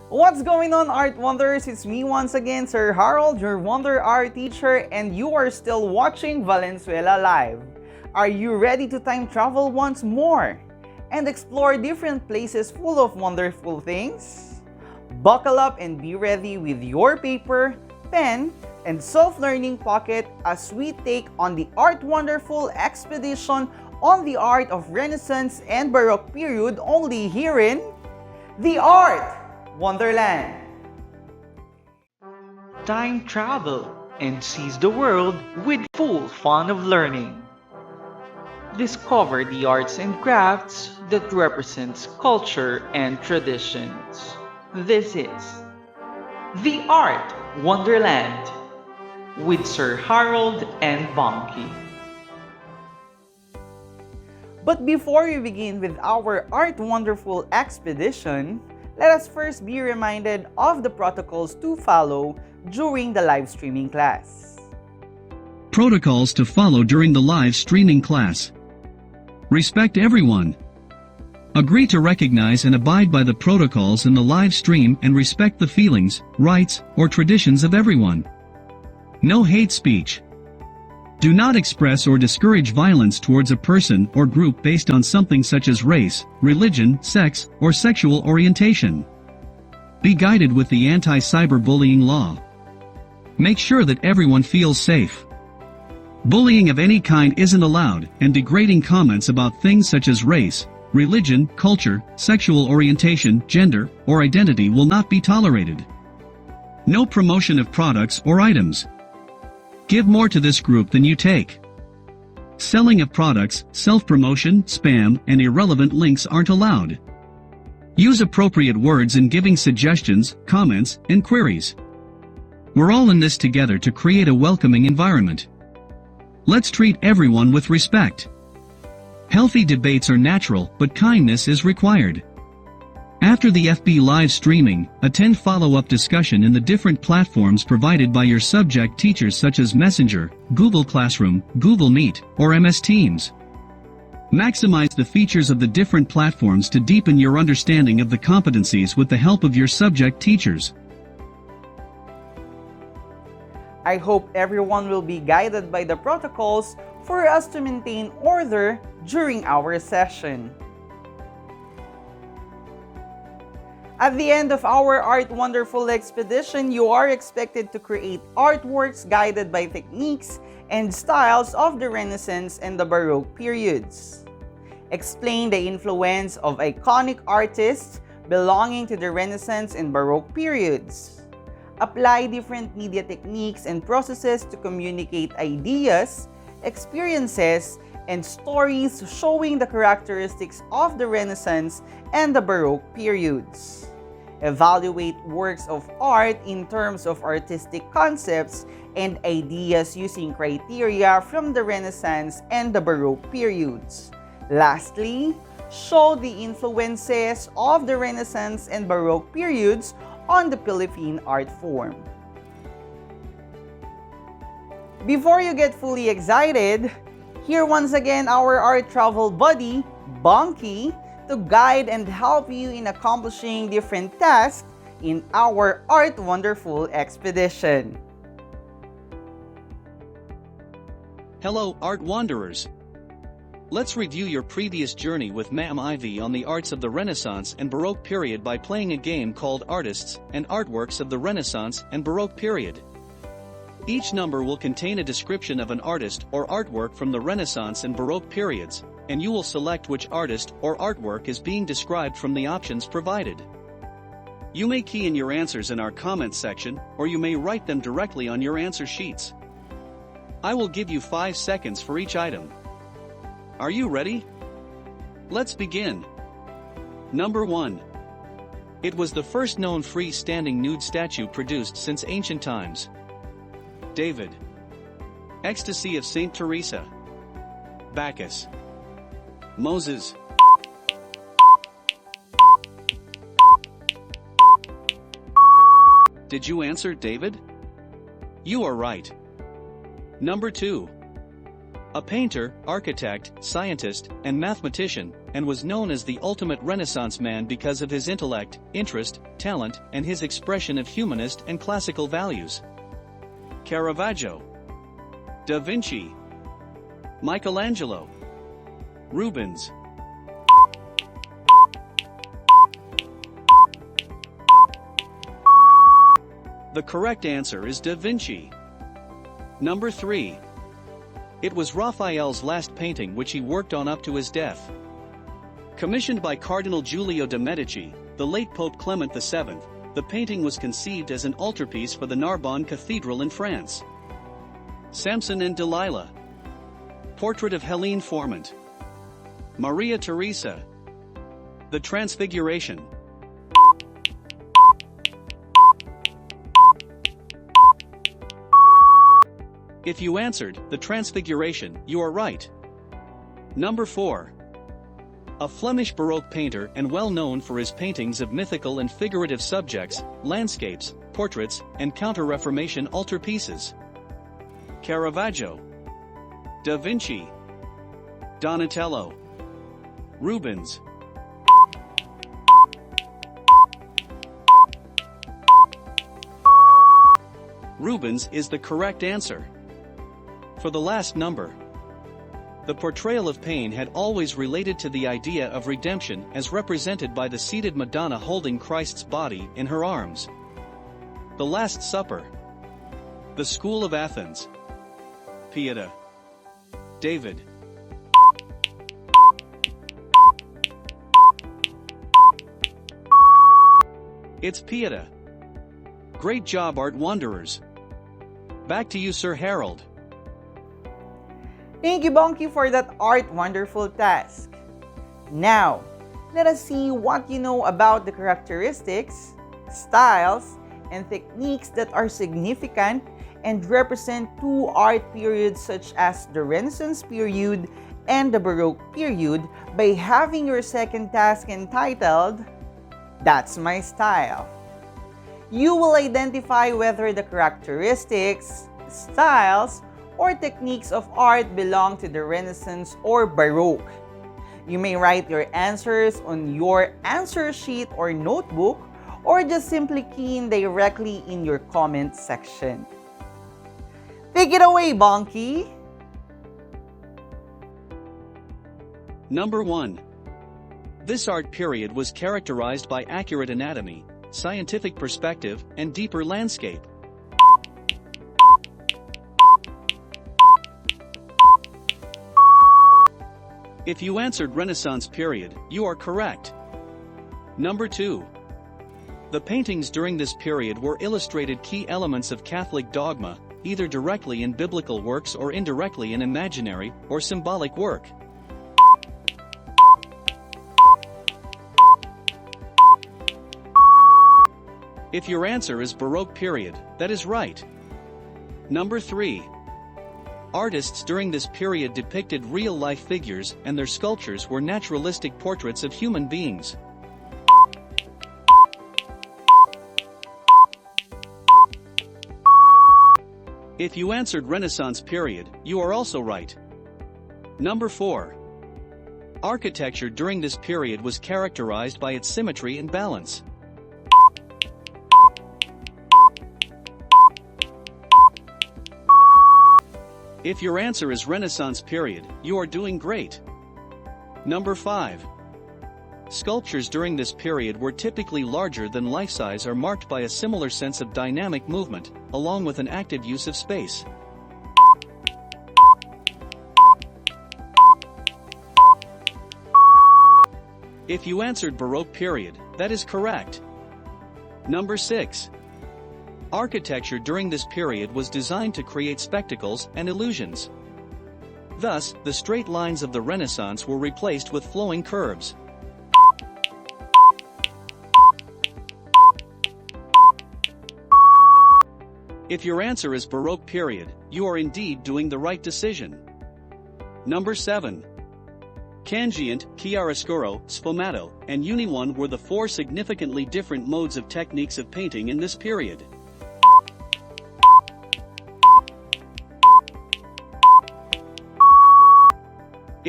What's going on, Art Wonders? It's me once again, Sir Harrold, your Wonder Art teacher, and you are still watching Valenzuela Live. Are you ready to time travel once more and explore different places full of wonderful things? Buckle up and be ready with your paper, pen, and self-learning pocket as we take on the Art Wonderful expedition on the art of Renaissance and Baroque period only here in the Art Wonderland. Time travel and seize the world with full fun of learning. Discover the arts and crafts that represents culture and traditions. This is the Art Wonderland with Sir Harrold and Bonkey. But before we begin with our Art Wonderful expedition, let us first be reminded of the protocols to follow during the live streaming class. Protocols to follow during the live streaming class. Respect everyone. Agree to recognize and abide by the protocols in the live stream and respect the feelings, rights, or traditions of everyone. No hate speech. Do not express or discourage violence towards a person or group based on something such as race, religion, sex, or sexual orientation. Be guided with the anti-cyberbullying law. Make sure that everyone feels safe. Bullying of any kind isn't allowed, and degrading comments about things such as race, religion, culture, sexual orientation, gender, or identity will not be tolerated. No promotion of products or items. Give more to this group than you take. Selling of products, self-promotion, spam, and irrelevant links aren't allowed. Use appropriate words in giving suggestions, comments, and queries. We're all in this together to create a welcoming environment. Let's treat everyone with respect. Healthy debates are natural, but kindness is required. After the FB live streaming, attend follow-up discussion in the different platforms provided by your subject teachers such as Messenger, Google Classroom, Google Meet, or MS Teams. Maximize the features of the different platforms to deepen your understanding of the competencies with the help of your subject teachers. I hope everyone will be guided by the protocols for us to maintain order during our session. At the end of our Art Wonderful expedition, you are expected to create artworks guided by techniques and styles of the Renaissance and the Baroque periods. Explain the influence of iconic artists belonging to the Renaissance and Baroque periods. Apply different media techniques and processes to communicate ideas, experiences, and stories showing the characteristics of the Renaissance and the Baroque periods. Evaluate works of art in terms of artistic concepts and ideas using criteria from the Renaissance and the Baroque periods. Lastly, show the influences of the Renaissance and Baroque periods on the Philippine art form. Before you get fully excited, here once again our art travel buddy, Bonkey, to guide and help you in accomplishing different tasks in our Art Wonderful expedition. Hello, Art Wanderers. Let's review your previous journey with Ma'am Ivy on the arts of the Renaissance and Baroque period by playing a game called Artists and Artworks of the Renaissance and Baroque period. Each number will contain a description of an artist or artwork from the Renaissance and Baroque periods, and you will select which artist or artwork is being described from the options provided. You may key in your answers in our comments section, or you may write them directly on your answer sheets. I will give you 5 seconds for each item. Are you ready? Let's begin. Number 1. It was the first known free-standing nude statue produced since ancient times. David. Ecstasy of Saint Teresa. Bacchus. Moses. Did you answer, David? You are right. Number 2. A painter, architect, scientist, and mathematician, and was known as the ultimate Renaissance man because of his intellect, interest, talent, and his expression of humanist and classical values. Caravaggio, Da Vinci, Michelangelo, Rubens. The correct answer is Da Vinci. Number 3. It was Raphael's last painting which he worked on up to his death. Commissioned by Cardinal Giulio de' Medici, the late Pope Clement VII, the painting was conceived as an altarpiece for the Narbonne Cathedral in France. Samson and Delilah. Portrait of Helene Formant. Maria Theresa. The Transfiguration. If you answered The Transfiguration, you are right. Number 4. A Flemish Baroque painter and well known for his paintings of mythical and figurative subjects, landscapes, portraits, and Counter-Reformation altarpieces. Caravaggio, Da Vinci, Donatello, Rubens. Rubens is the correct answer. For the last number, the portrayal of pain had always related to the idea of redemption as represented by the seated Madonna holding Christ's body in her arms. The Last Supper. The School of Athens. Pieta. David. It's Pieta. Great job, Art Wanderers. Back to you, Sir Harrold. Thank you, Bonkey, for that art wonderful task. Now, let us see what you know about the characteristics, styles, and techniques that are significant and represent two art periods such as the Renaissance period and the Baroque period by having your second task entitled, That's My Style. You will identify whether the characteristics, styles, or techniques of art belong to the Renaissance or Baroque. You may write your answers on your answer sheet or notebook, or just simply key in directly in your comment section. Take it away, Bonkey! Number 1. This art period was characterized by accurate anatomy, scientific perspective, and deeper landscape. If you answered Renaissance period, you are correct. Number 2. The paintings during this period were illustrated key elements of Catholic dogma, either directly in biblical works or indirectly in imaginary or symbolic work. If your answer is Baroque period, that is right. Number 3. Artists during this period depicted real-life figures, and their sculptures were naturalistic portraits of human beings. If you answered Renaissance period, you are also right. Number 4. Architecture during this period was characterized by its symmetry and balance. If your answer is Renaissance period, you are doing great. Number 5. Sculptures during this period were typically larger than life size or marked by a similar sense of dynamic movement, along with an active use of space. If you answered Baroque period, that is correct. Number 6. Architecture during this period was designed to create spectacles and illusions. Thus, the straight lines of the Renaissance were replaced with flowing curves. If your answer is Baroque period, you are indeed doing the right decision. Number 7. Cangiant, chiaroscuro, sfumato, and unione were the four significantly different modes of techniques of painting in this period.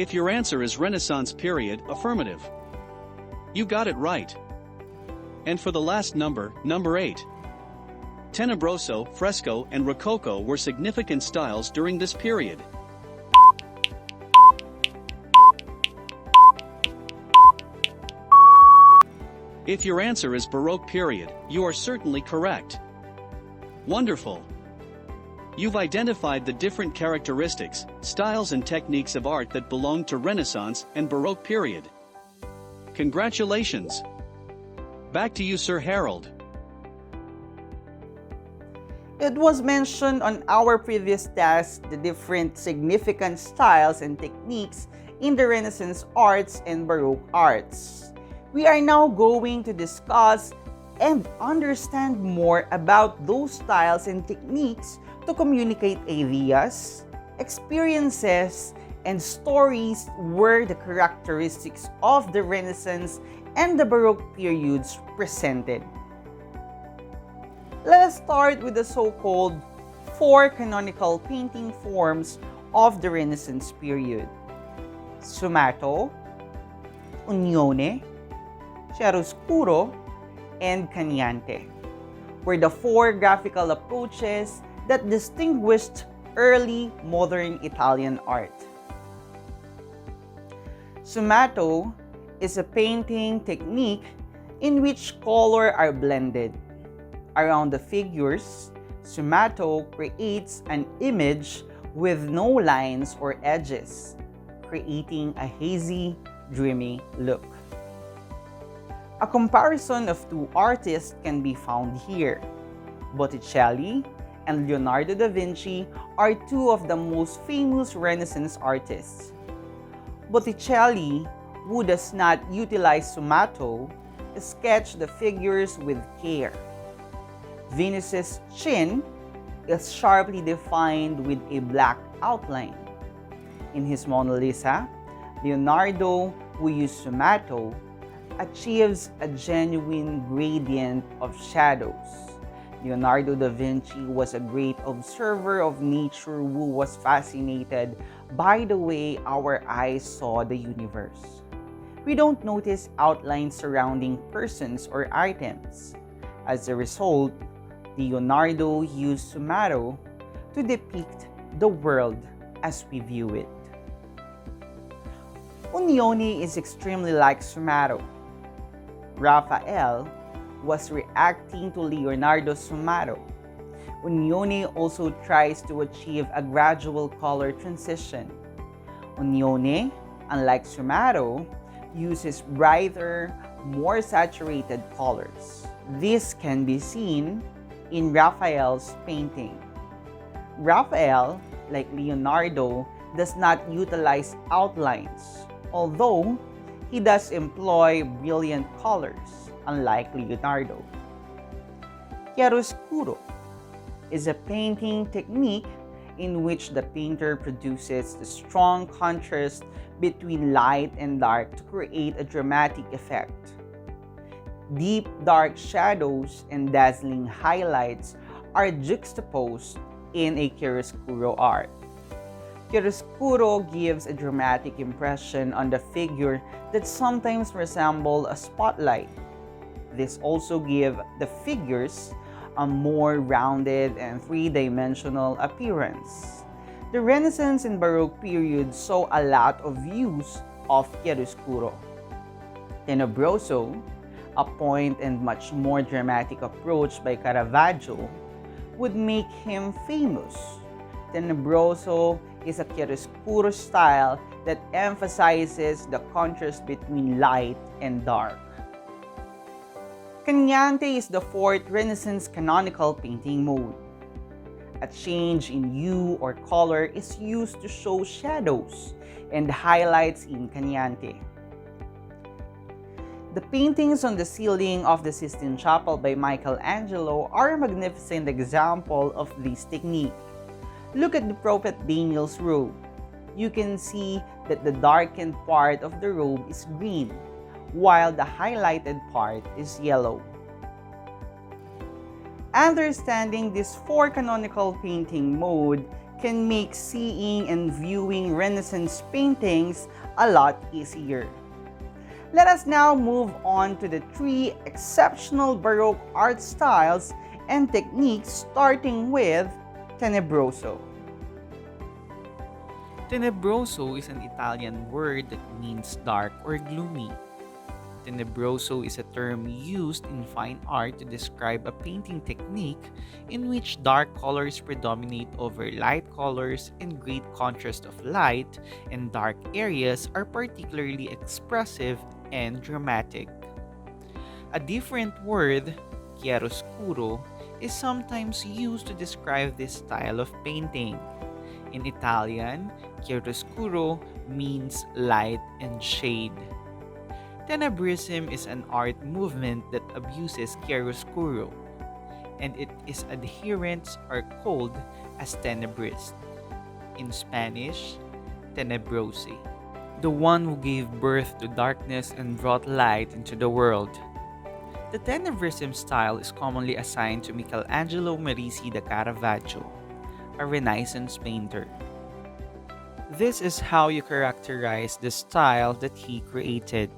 If your answer is Renaissance period, affirmative. You got it right. And for the last number, number 8. Tenebroso, Fresco, and Rococo were significant styles during this period. If your answer is Baroque period, you are certainly correct. Wonderful! You've identified the different characteristics, styles and techniques of art that belong to Renaissance and Baroque period. Congratulations! Back to you, Sir Harrold. It was mentioned on our previous task the different significant styles and techniques in the Renaissance arts and Baroque arts. We are now going to discuss and understand more about those styles and techniques to communicate ideas, experiences, and stories were the characteristics of the Renaissance and the Baroque periods presented. Let us start with the so-called 4 canonical painting forms of the Renaissance period: sfumato, unione, chiaroscuro, and cagnante were the 4 graphical approaches that distinguished early modern Italian art. Sfumato is a painting technique in which colors are blended. Around the figures, sfumato creates an image with no lines or edges, creating a hazy, dreamy look. A comparison of 2 artists can be found here. Botticelli and Leonardo da Vinci are 2 of the most famous Renaissance artists. Botticelli, who does not utilize sfumato, sketched the figures with care. Venus's chin is sharply defined with a black outline. In his Mona Lisa, Leonardo, who used sfumato, achieves a genuine gradient of shadows. Leonardo da Vinci was a great observer of nature who was fascinated by the way our eyes saw the universe. We don't notice outlines surrounding persons or items. As a result, Leonardo used sfumato to depict the world as we view it. Unione is extremely like sfumato. Raphael was reacting to Leonardo's sfumato. Unione also tries to achieve a gradual color transition. Unione, unlike sfumato, uses brighter, more saturated colors. This can be seen in Raphael's painting. Raphael, like Leonardo, does not utilize outlines, although he does employ brilliant colors, unlike Leonardo. Chiaroscuro is a painting technique in which the painter produces the strong contrast between light and dark to create a dramatic effect. Deep dark shadows and dazzling highlights are juxtaposed in a chiaroscuro art. Chiaroscuro gives a dramatic impression on the figure that sometimes resembles a spotlight. This also gives the figures a more rounded and three-dimensional appearance. The Renaissance and Baroque period saw a lot of use of chiaroscuro. Tenebroso, a point and much more dramatic approach by Caravaggio, would make him famous. Tenebroso is a chiaroscuro style that emphasizes the contrast between light and dark. Cagnante is the 4th Renaissance canonical painting mode. A change in hue or color is used to show shadows and highlights in Cagnante. The paintings on the ceiling of the Sistine Chapel by Michelangelo are a magnificent example of this technique. Look at the Prophet Daniel's robe. You can see that the darkened part of the robe is green, while the highlighted part is yellow. Understanding this 4 canonical painting mode can make seeing and viewing Renaissance paintings a lot easier. Let us now move on to the three exceptional Baroque art styles and techniques, starting with Tenebroso. Tenebroso is an Italian word that means dark or gloomy. Tenebroso is a term used in fine art to describe a painting technique in which dark colors predominate over light colors and great contrast of light and dark areas are particularly expressive and dramatic. A different word, chiaroscuro, is sometimes used to describe this style of painting. In Italian, chiaroscuro means light and shade. Tenebrism is an art movement that abuses chiaroscuro, and its adherents are called as tenebrists. In Spanish, tenebrose, the one who gave birth to darkness and brought light into the world. The tenebrism style is commonly assigned to Michelangelo Merisi da Caravaggio, a Renaissance painter. This is how you characterize the style that he created.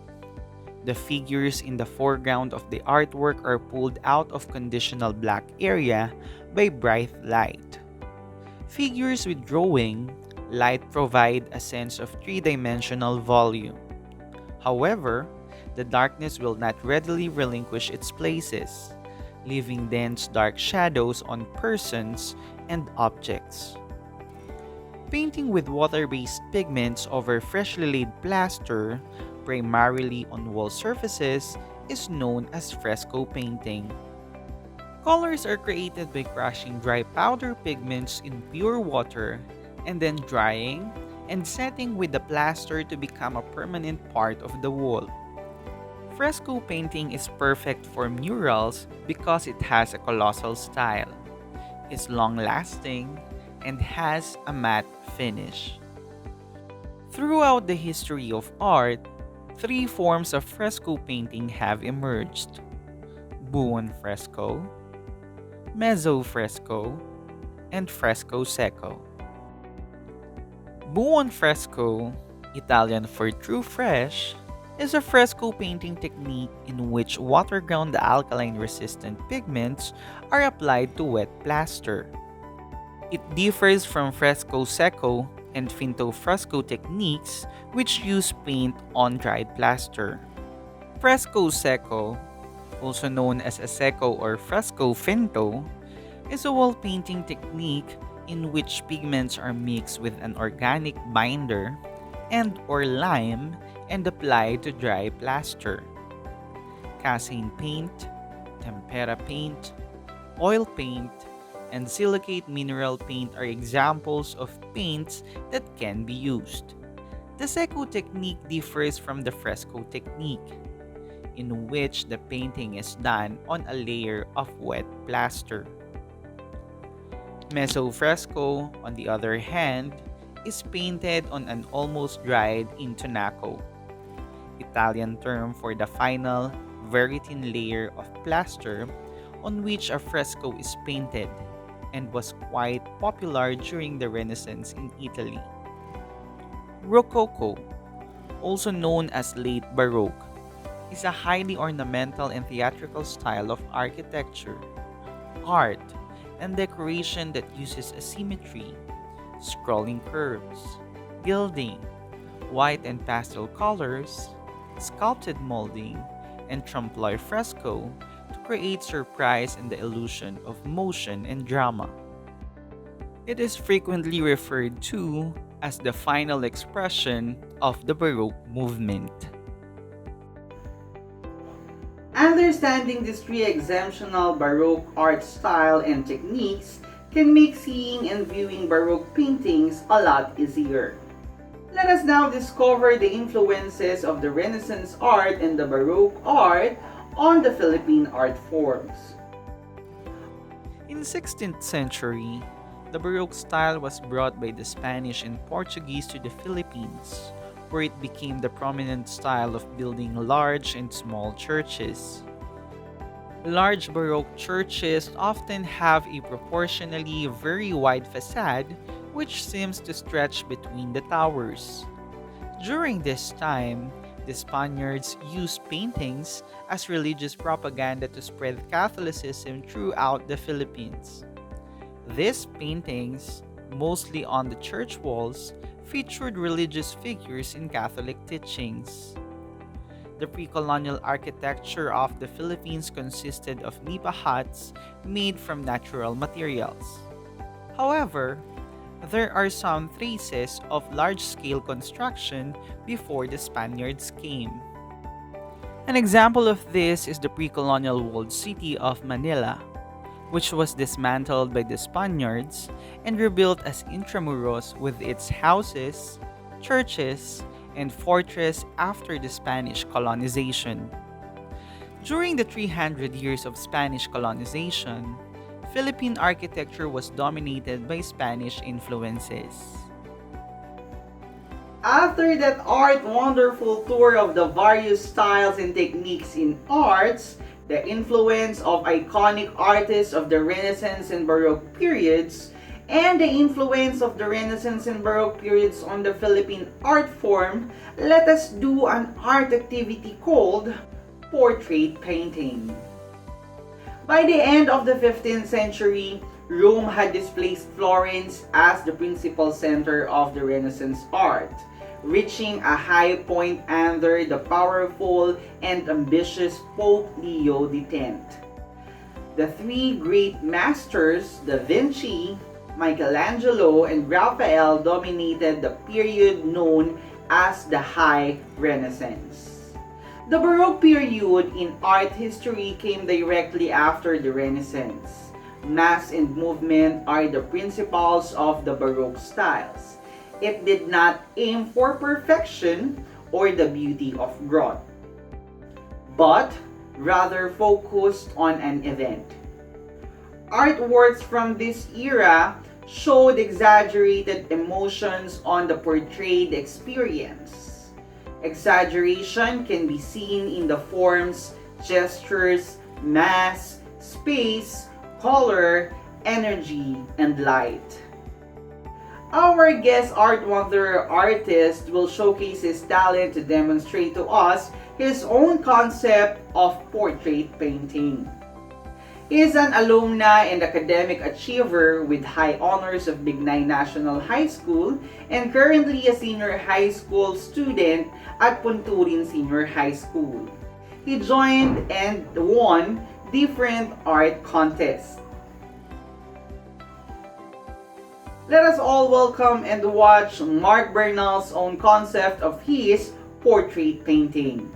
The figures in the foreground of the artwork are pulled out of conditional black area by bright light. Figures with drawing light provide a sense of three-dimensional volume. However, the darkness will not readily relinquish its places, leaving dense dark shadows on persons and objects. Painting with water-based pigments over freshly laid plaster, primarily on wall surfaces, is known as fresco painting. Colors are created by crushing dry powder pigments in pure water and then drying and setting with the plaster to become a permanent part of the wall. Fresco painting is perfect for murals because it has a colossal style, is long-lasting, and has a matte finish. Throughout the history of art, three forms of fresco painting have emerged: buon fresco, mezzo fresco, and fresco secco. Buon fresco, Italian for true fresh, is a fresco painting technique in which water-ground alkaline-resistant pigments are applied to wet plaster. It differs from fresco secco and finto fresco techniques, which use paint on dried plaster. Fresco secco, also known as a secco or fresco finto, is a wall painting technique in which pigments are mixed with an organic binder and or lime and applied to dry plaster. Casein paint, tempera paint, oil paint, and silicate mineral paint are examples of paints that can be used. The secco technique differs from the fresco technique, in which the painting is done on a layer of wet plaster. Mezzo fresco, on the other hand, is painted on an almost dried intonaco, Italian term for the final, very thin layer of plaster on which a fresco is painted, and was quite popular during the Renaissance in Italy. Rococo, also known as late Baroque, is a highly ornamental and theatrical style of architecture, art, and decoration that uses asymmetry, scrolling curves, gilding, white and pastel colors, sculpted molding, and trompe-l'oeil fresco to create surprise and the illusion of motion and drama. It is frequently referred to as the final expression of the Baroque movement. Understanding these three exceptional Baroque art style and techniques can make seeing and viewing Baroque paintings a lot easier. Let us now discover the influences of the Renaissance art and the Baroque art on the Philippine art forms. In the 16th century, the Baroque style was brought by the Spanish and Portuguese to the Philippines, where it became the prominent style of building large and small churches. Large Baroque churches often have a proportionally very wide facade which seems to stretch between the towers. During this time, the Spaniards used paintings as religious propaganda to spread Catholicism throughout the Philippines. These paintings, mostly on the church walls, featured religious figures in Catholic teachings. The pre-colonial architecture of the Philippines consisted of nipa huts made from natural materials. However, there are some traces of large-scale construction before the Spaniards came. An example of this is the pre-colonial walled city of Manila, which was dismantled by the Spaniards and rebuilt as intramuros with its houses, churches, and fortress after the Spanish colonization. During the 300 years of Spanish colonization, Philippine architecture was dominated by Spanish influences. After that wonderful tour of the various styles and techniques in arts, the influence of iconic artists of the Renaissance and Baroque periods, and the influence of the Renaissance and Baroque periods on the Philippine art form, let us do an art activity called portrait painting. By the end of the 15th century, Rome had displaced Florence as the principal center of the Renaissance art, reaching a high point under the powerful and ambitious Pope Leo X. The three great masters, Da Vinci, Michelangelo, and Raphael, dominated the period known as the High Renaissance. The Baroque period in art history came directly after the Renaissance. Mass and movement are the principles of the Baroque styles. It did not aim for perfection or the beauty of growth, but rather focused on an event. Artworks from this era showed exaggerated emotions on the portrayed experience. Exaggeration can be seen in the forms, gestures, mass, space, color, energy, and light. Our guest art wanderer artist will showcase his talent to demonstrate to us his own concept of portrait painting. He is an alumni and academic achiever with high honors of Bignay National High School and currently a senior high school student at Punturin Senior High School. He joined and won different art contests. Let us all welcome and watch Mark Bernal's own concept of his portrait painting.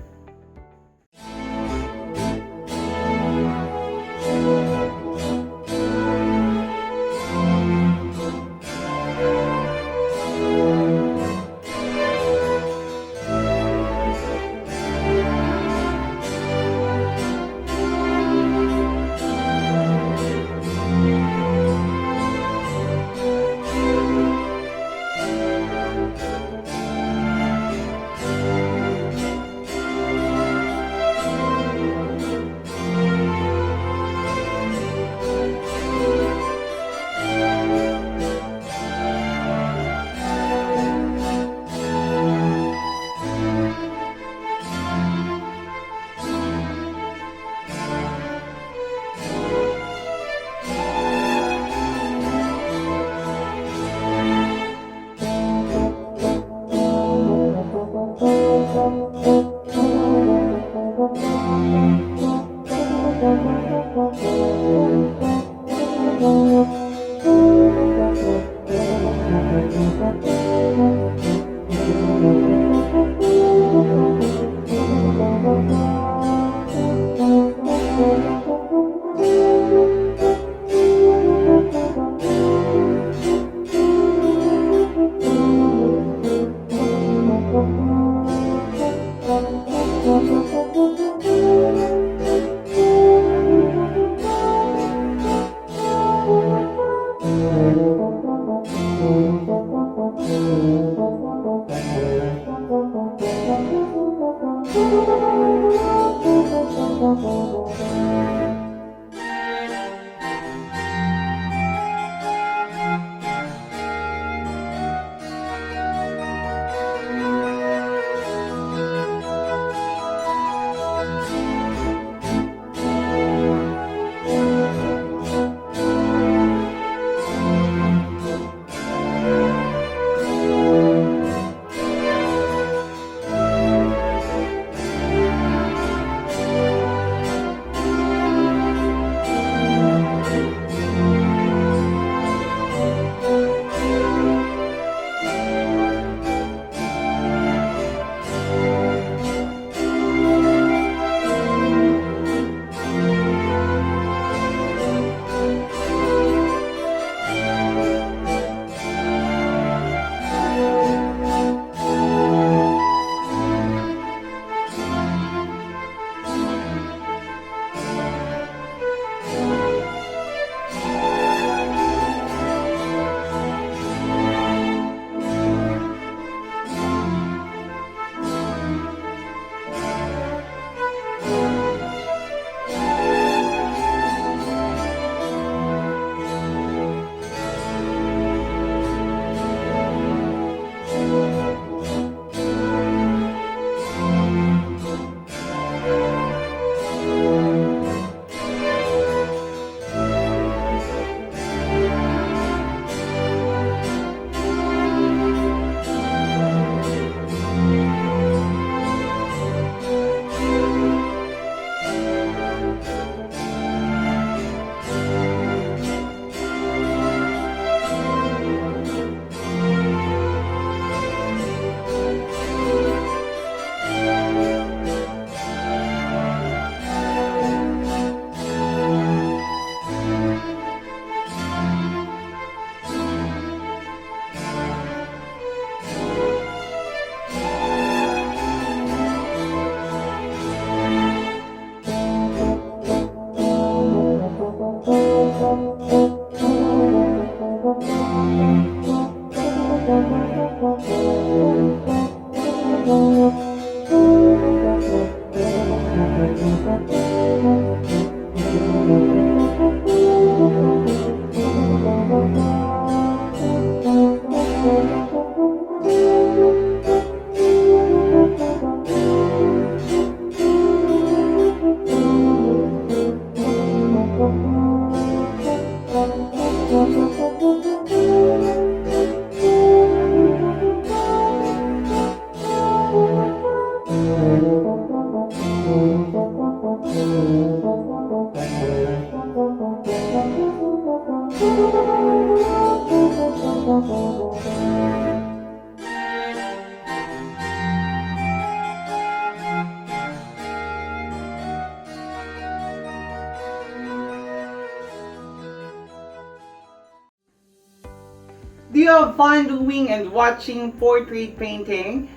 Do you have fun doing and watching portrait painting?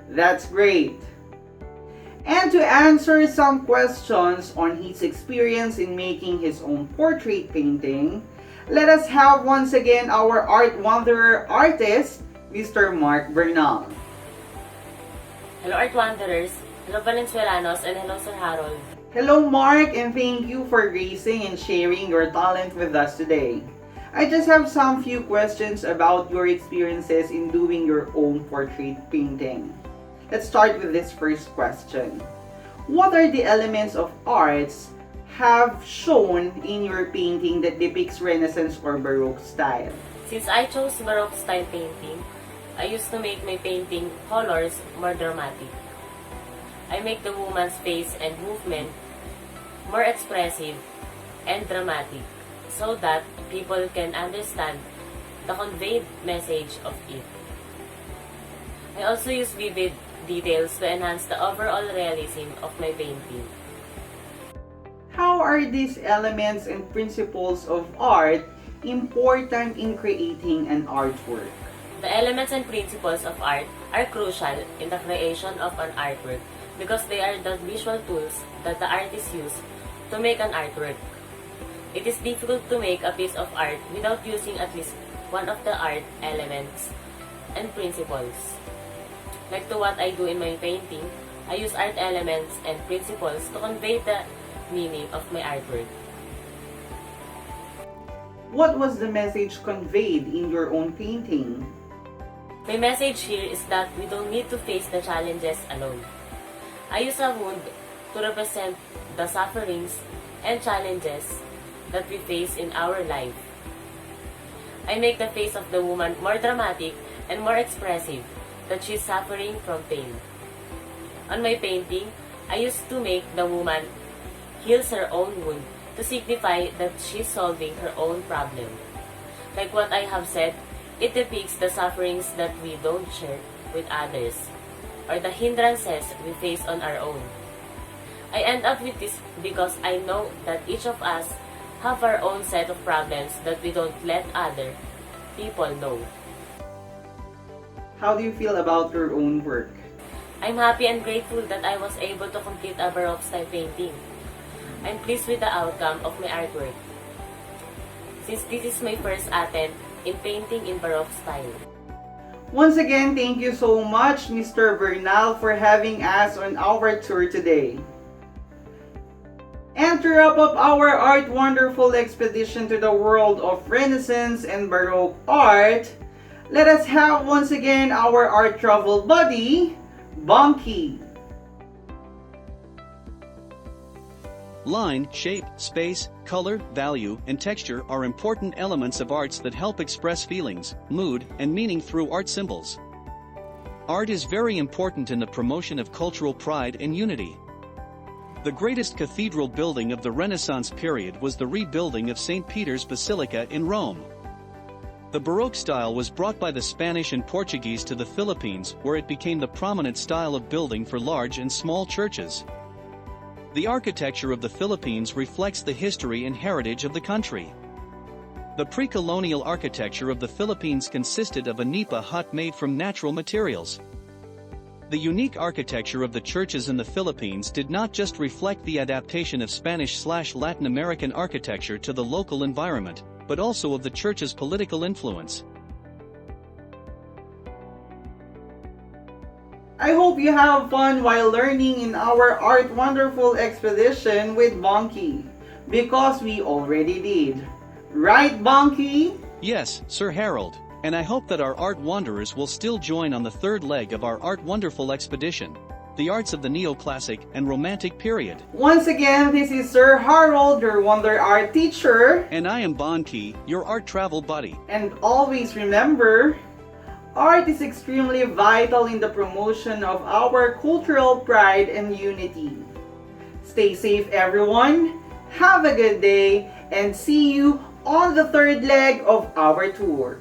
That's great! And to answer some questions on his experience in making his own portrait painting, let us have once again our art wanderer artist, Mr. Mark Bernal. Hello Art Wanderers, hello Valenzuelanos, and hello Sir Harrold. Hello Mark, and thank you for gracing and sharing your talent with us today. I just have some few questions about your experiences in doing your own portrait painting. Let's start with this first question. What are the elements of arts have shown in your painting that depicts Renaissance or Baroque style? Since I chose Baroque style painting, I used to make my painting colors more dramatic. I make the woman's face and movement more expressive and dramatic so that people can understand the conveyed message of it. I also use vivid details to enhance the overall realism of my painting. How are these elements and principles of art important in creating an artwork? The elements and principles of art are crucial in the creation of an artwork because they are the visual tools that the artist uses to make an artwork. It is difficult to make a piece of art without using at least one of the art elements and principles. Like to what I do in my painting, I use art elements and principles to convey the meaning of my artwork. What was the message conveyed in your own painting? My message here is that we don't need to face the challenges alone. I use a wound to represent the sufferings and challenges that we face in our life. I make the face of the woman more dramatic and more expressive that she's suffering from pain. On my painting, I used to make the woman heals her own wound to signify that she's solving her own problem. Like what I have said, it depicts the sufferings that we don't share with others or the hindrances we face on our own. I end up with this because I know that each of us have our own set of problems that we don't let other people know. How do you feel about your own work? I'm happy and grateful that I was able to complete a Baroque style painting. I'm pleased with the outcome of my artwork, since this is my first attempt in painting in Baroque style. Once again, thank you so much, Mr. Bernal, for having us on our tour today. And to wrap up our art wonderful expedition to the world of Renaissance and Baroque art, let us have once again our art travel buddy, Bonkey. Line, shape, space, color, value, and texture are important elements of arts that help express feelings, mood, and meaning through art symbols. Art is very important in the promotion of cultural pride and unity. The greatest cathedral building of the Renaissance period was the rebuilding of St. Peter's Basilica in Rome. The Baroque style was brought by the Spanish and Portuguese to the Philippines, where it became the prominent style of building for large and small churches. The architecture of the Philippines reflects the history and heritage of the country. The pre-colonial architecture of the Philippines consisted of a nipa hut made from natural materials. The unique architecture of the churches in the Philippines did not just reflect the adaptation of Spanish/Latin American architecture to the local environment, but also of the church's political influence. I hope you have fun while learning in our Art Wonderful expedition with Bonkey, because we already did. Right, Bonkey? Yes, Sir Harrold, and I hope that our art wanderers will still join on the third leg of our Art Wonderful expedition, the arts of the neoclassic and romantic period. Once again, this is Sir Harrold, your Wonder Art teacher. And I am Bonkey, your art travel buddy. And always remember, art is extremely vital in the promotion of our cultural pride and unity. Stay safe, everyone. Have a good day, and see you on the third leg of our tour.